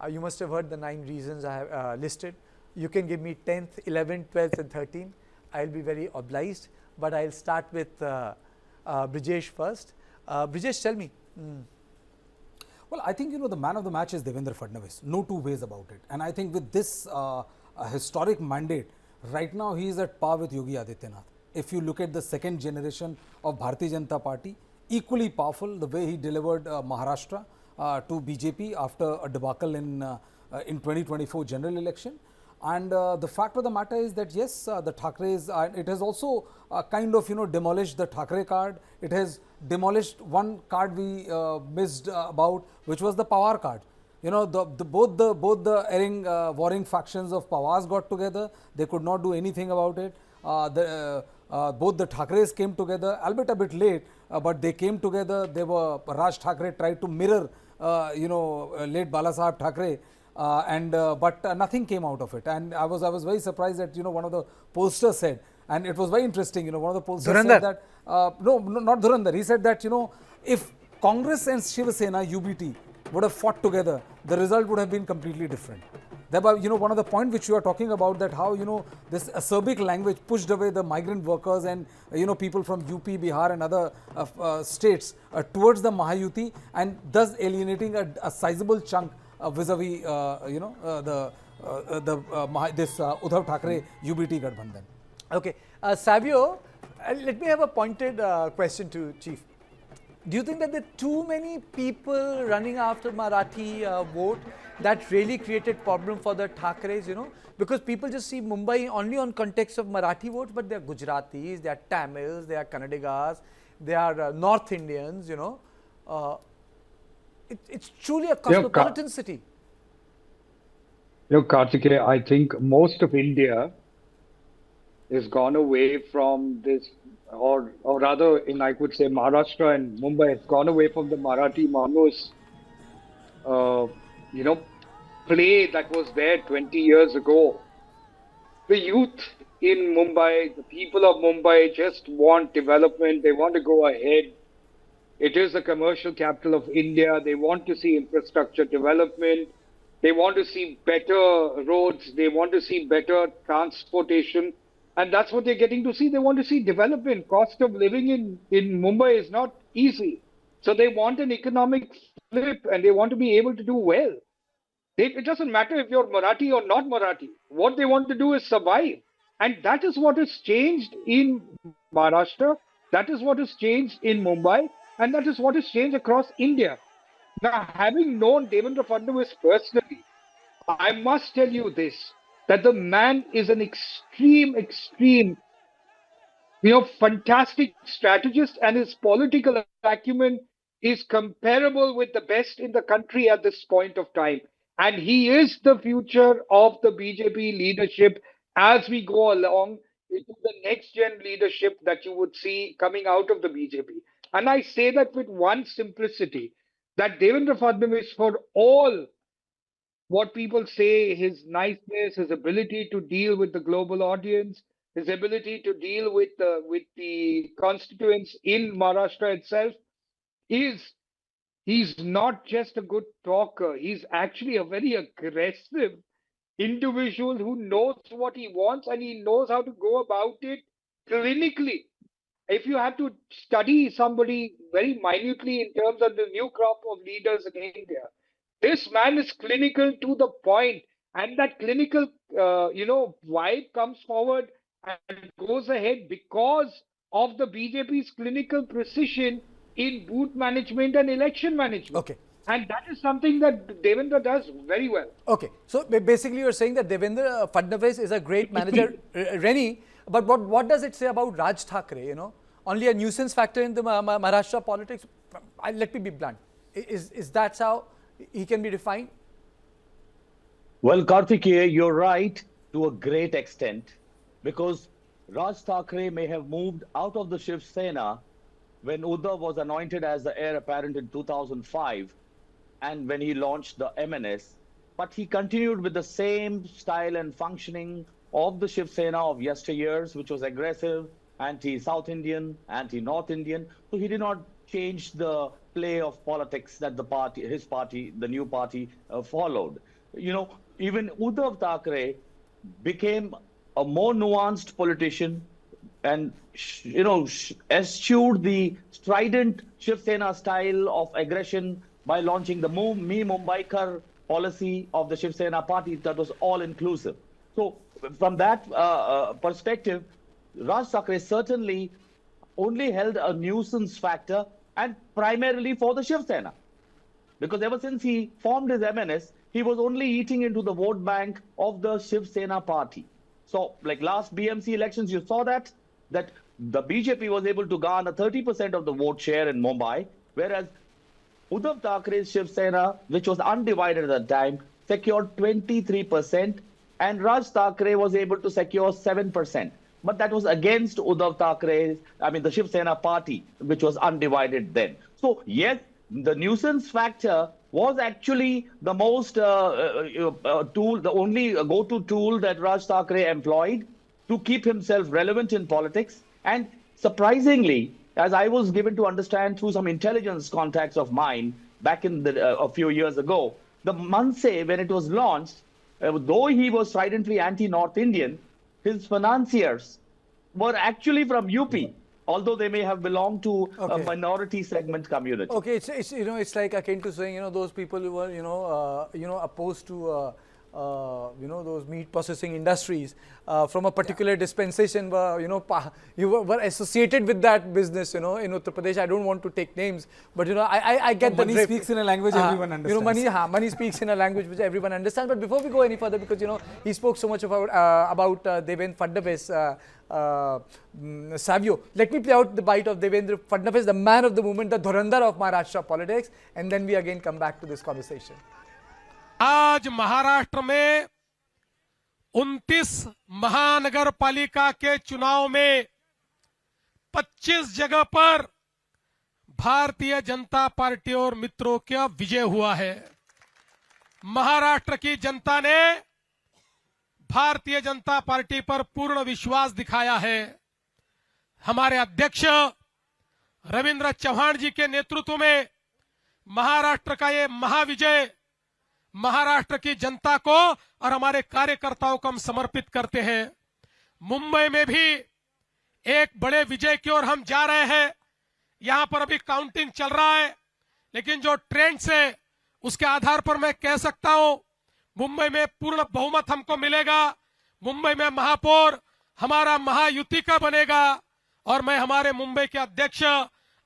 You must have heard the 9 reasons I have listed. You can give me 10th, 11th, 12th and 13th. I'll be very obliged, but I'll start with Brijesh first. Brijesh, tell me. Well, I think, the man of the match is Devendra Fadnavis. No two ways about it. And I think with this historic mandate, right now he is at par with Yogi Adityanath. If you look at the second generation of Bharatiya Janata Party, equally powerful, the way he delivered Maharashtra to BJP after a debacle in 2024 general election. And the fact of the matter is that yes, the Thackerays, it has also kind of demolished the Thackere card. It has demolished one card we missed about, which was the Pawar card. Both the erring, warring factions of Pawars got together. They could not do anything about it. Both the Thackerays came together, albeit a bit late, but they came together. Raj Thackere tried to mirror, late Balasaheb Thackere. But nothing came out of it, and I was very surprised that one of the pollsters said, and it was very interesting. One of the pollsters said that no, not Dhurandhar. He said that if Congress and Shiv Sena UBT would have fought together, the result would have been completely different. Thereby, one of the points which you are talking about, that how this acerbic language pushed away the migrant workers and people from UP, Bihar and other states towards the Mahayuti, and thus alienating a sizable chunk vis-a-vis this Uddhav Thackeray UBT Gadbandhan. Okay, Savio, let me have a pointed question to Chief. Do you think that there are too many people running after Marathi vote that really created problem for the Thackeray's, because people just see Mumbai only on context of Marathi votes, but they are Gujaratis, they are Tamils, they are Kannadigas, they are North Indians, it's truly a cosmopolitan city. Karthikeya, I think most of India has gone away from this, or rather, I could say Maharashtra and Mumbai has gone away from the Marathi Manus, play that was there 20 years ago. The youth in Mumbai, the people of Mumbai just want development. They want to go ahead. It is the commercial capital of India. They want to see infrastructure development. They want to see better roads. They want to see better transportation. And that's what they're getting to see. They want to see development. Cost of living in Mumbai is not easy. So they want an economic flip, and they want to be able to do well. It doesn't matter if you're Marathi or not Marathi. What they want to do is survive. And that is what has changed in Maharashtra. That is what has changed in Mumbai. And that is what has changed across India. Now, having known Devendra Fadnavis personally, I must tell you this, that the man is an extreme, fantastic strategist, and his political acumen is comparable with the best in the country at this point of time. And he is the future of the BJP leadership as we go along into the next gen leadership that you would see coming out of the BJP. And I say that with one simplicity, that Devendra Fadnavis, for all what people say, his niceness, his ability to deal with the global audience, his ability to deal with the constituents in Maharashtra itself, he's not just a good talker. He's actually a very aggressive individual who knows what he wants, and he knows how to go about it clinically. If you have to study somebody very minutely in terms of the new crop of leaders in India, this man is clinical to the point, and that clinical, vibe comes forward and goes ahead because of the BJP's clinical precision in booth management and election management. Okay. And that is something that Devendra does very well. Okay. So basically you're saying that Devendra Fadnavis is a great manager, Reni, but what does it say about Raj Thackeray, Only a nuisance factor in the Maharashtra politics? Let me be blunt. Is that how he can be defined? Well, Karthikeya, you're right to a great extent, because Raj Thackeray may have moved out of the Shiv Sena when Uddhav was anointed as the heir apparent in 2005 and when he launched the MNS, but he continued with the same style and functioning of the Shiv Sena of yesteryears, which was aggressive, anti-South Indian, anti-North Indian. So he did not change the play of politics that the party, his party, the new party, followed. You know, even Uddhav Thackeray became a more nuanced politician and eschewed the strident Shiv Sena style of aggression by launching the Me Mumbaikar policy of the Shiv Sena party that was all inclusive. So from that perspective, Raj Thackeray certainly only held a nuisance factor, and primarily for the Shiv Sena. Because ever since he formed his MNS, he was only eating into the vote bank of the Shiv Sena party. So like last BMC elections, you saw that the BJP was able to garner 30% of the vote share in Mumbai, whereas Uddhav Thackeray's Shiv Sena, which was undivided at that time, secured 23%, and Raj Thackeray was able to secure 7%. But that was against Uddhav Thackeray's, the Shiv Sena party, which was undivided then. So yes, the nuisance factor was actually the most tool, the only go-to tool that Raj Thackeray employed to keep himself relevant in politics. And surprisingly, as I was given to understand through some intelligence contacts of mine back in a few years ago, the Manse, when it was launched, though he was stridently anti-North Indian, his financiers were actually from UP, although they may have belonged to a minority segment community. Okay, it's like akin to saying those people who were opposed to those meat processing industries from a particular dispensation were were associated with that business in Uttar Pradesh. I don't want to take names, but I get the money drift. Speaks in a language everyone understands. Money speaks in a language which everyone understands. But before we go any further, because he spoke so much about Devendra Fadnavis, Savio, let me play out the bite of Devendra Fadnavis, the man of the movement, the Dhurandhar of Maharashtra politics, and then we again come back to this conversation. आज महाराष्ट्र में 29 महानगर पालिका के चुनाव में 25 जगह पर Bharatiya Janata party और मित्रों का विजय हुआ है। महाराष्ट्र की जनता ने भारतीय जनता पार्टी पर पूर्ण विश्वास दिखाया है। हमारे अध्यक्ष रविंद्र चौहान जी के नेतृत्व में महाराष्ट्र का ये महाविजय महाराष्ट्र की जनता को और हमारे कार्यकर्ताओं को हम समर्पित करते हैं। मुंबई में भी एक बड़े विजय की ओर हम जा रहे हैं। यहां पर अभी काउंटिंग चल रहा है, लेकिन जो ट्रेंड्स है उसके आधार पर मैं कह सकता हूं मुंबई में पूर्ण बहुमत हमको मिलेगा। मुंबई में महापौर हमारा महायुति का बनेगा और मैं हमारे मुंबई के अध्यक्ष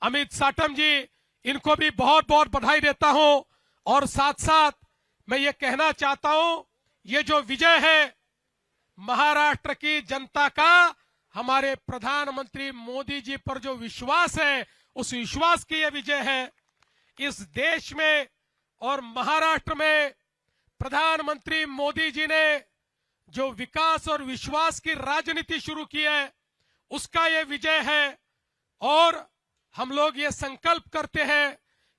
अमित साटम जी, इनको भी बहुत बहुत बधाई देता हूं। और साथ साथ मैं ये कहना चाहता हूं, ये जो विजय है महाराष्ट्र की जनता का हमारे प्रधानमंत्री मोदी जी पर जो विश्वास है, उस विश्वास की ये विजय है। इस देश में और महाराष्ट्र में प्रधानमंत्री मोदी जी ने जो विकास और विश्वास की राजनीति शुरू की है, उसका ये विजय है। और हम लोग ये संकल्प करते हैं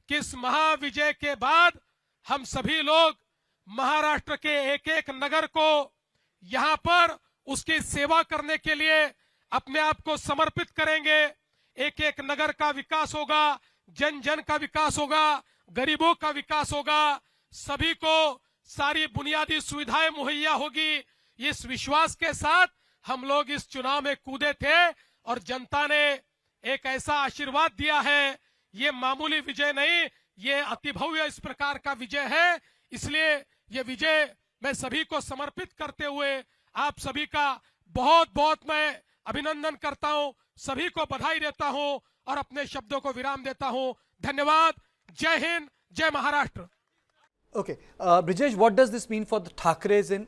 कि इस महाविजय के बाद हम सभी लोग महाराष्ट्र के एक एक नगर को यहां पर उसकी सेवा करने के लिए अपने आप को समर्पित करेंगे। एक एक नगर का विकास होगा, जन जन का विकास होगा, गरीबों का विकास होगा, सभी को सारी बुनियादी सुविधाएं मुहैया होगी। इस विश्वास के साथ हम लोग इस चुनाव में कूदे थे और जनता ने एक ऐसा आशीर्वाद दिया है। ये मामूली विजय नहीं, ये अतिभव्य इस प्रकार का विजय है। इसलिए ये विजय मैं सभी को समर्पित करते हुए आप सभी का बहुत बहुत मैं अभिनंदन करता हूं, सभी को बधाई देता हूं और अपने शब्दों को विराम देता हूं। धन्यवाद। जय हिंद, जय Maharashtra. Okay, Brijesh, what does this mean for the Thackeray's in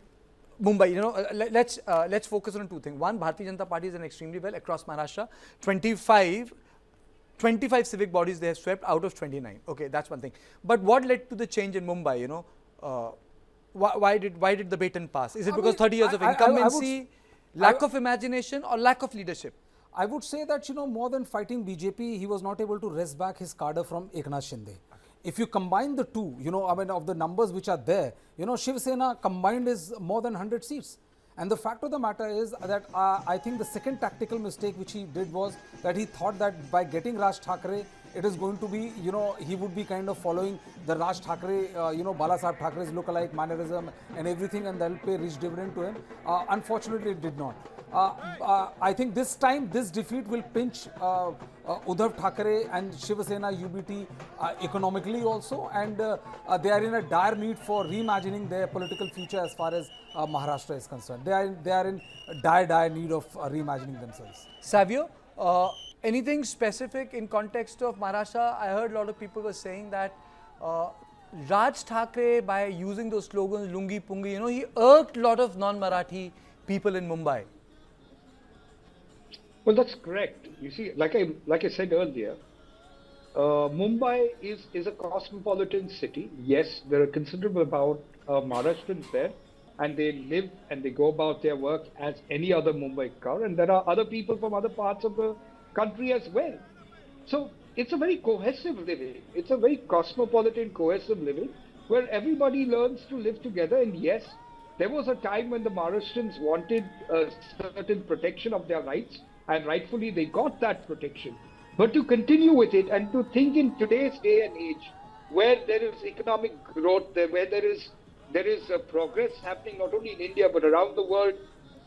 Mumbai? Let's focus on two things. One, Bharatiya Janata Party is done extremely well across Maharashtra. 25 civic bodies they have swept out of 29. Okay, that's one thing. But what led to the change in Mumbai? Why did the baton pass? Is it because 30 years of incumbency, lack of imagination, or lack of leadership? I would say that more than fighting BJP, he was not able to wrest back his cadre from Eknath Shinde. If you combine the two, of the numbers which are there, Shiv Sena combined is more than 100 seats. And the fact of the matter is that I think the second tactical mistake which he did was that he thought that by getting Raj Thackeray it is going to be, he would be kind of following the Raj Thackeray, Bala Saheb Thackeray's lookalike mannerism and everything, and that will pay rich dividend to him. Unfortunately, it did not. I think this time this defeat will pinch Uddhav Thackeray and Shiv Sena UBT economically also, and they are in a dire need for reimagining their political future as far as Maharashtra is concerned. They are in dire need of reimagining themselves. Savio, anything specific in context of Maharashtra? I heard a lot of people were saying that Raj Thackeray, by using those slogans, Lungi Pungi, he irked a lot of non-Marathi people in Mumbai. Well, that's correct. You see, like I said earlier, Mumbai is a cosmopolitan city. Yes, there are considerable amount of Maharashtrians there, and they live and they go about their work as any other Mumbaikar, and there are other people from other parts of the country as well. So it's a very cohesive living. It's a very cosmopolitan, cohesive living where everybody learns to live together. And yes, there was a time when the Maharashtrians wanted a certain protection of their rights, and rightfully they got that protection. But to continue with it and to think in today's day and age, where there is economic growth, where there is progress happening not only in India but around the world,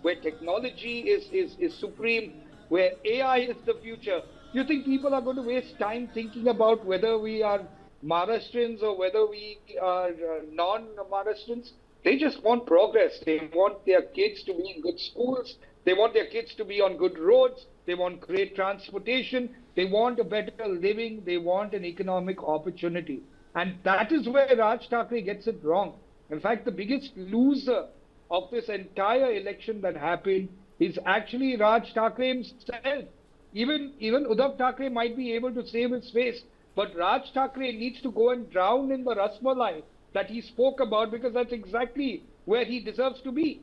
where technology is supreme, where AI is the future, you think people are going to waste time thinking about whether we are Maharashtrians or whether we are non-Maharashtrians? They just want progress. They want their kids to be in good schools. They want their kids to be on good roads. They want great transportation. They want a better living. They want an economic opportunity. And that is where Raj Thackeray gets it wrong. In fact, the biggest loser of this entire election that happened is actually Raj Thackeray himself. Even Uddhav Thackeray might be able to save his face, but Raj Thackeray needs to go and drown in the rasmalai that he spoke about, because that's exactly where he deserves to be.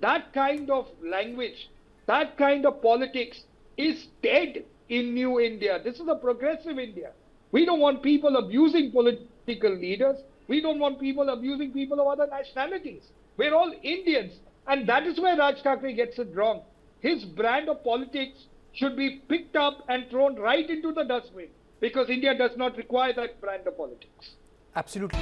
That kind of language, that kind of politics is dead in New India. This is a progressive India. We don't want people abusing political leaders. We don't want people abusing people of other nationalities. We're all Indians. And that is where Raj Thackeray gets it wrong. His brand of politics should be picked up and thrown right into the dustbin, because India does not require that brand of politics. Absolutely.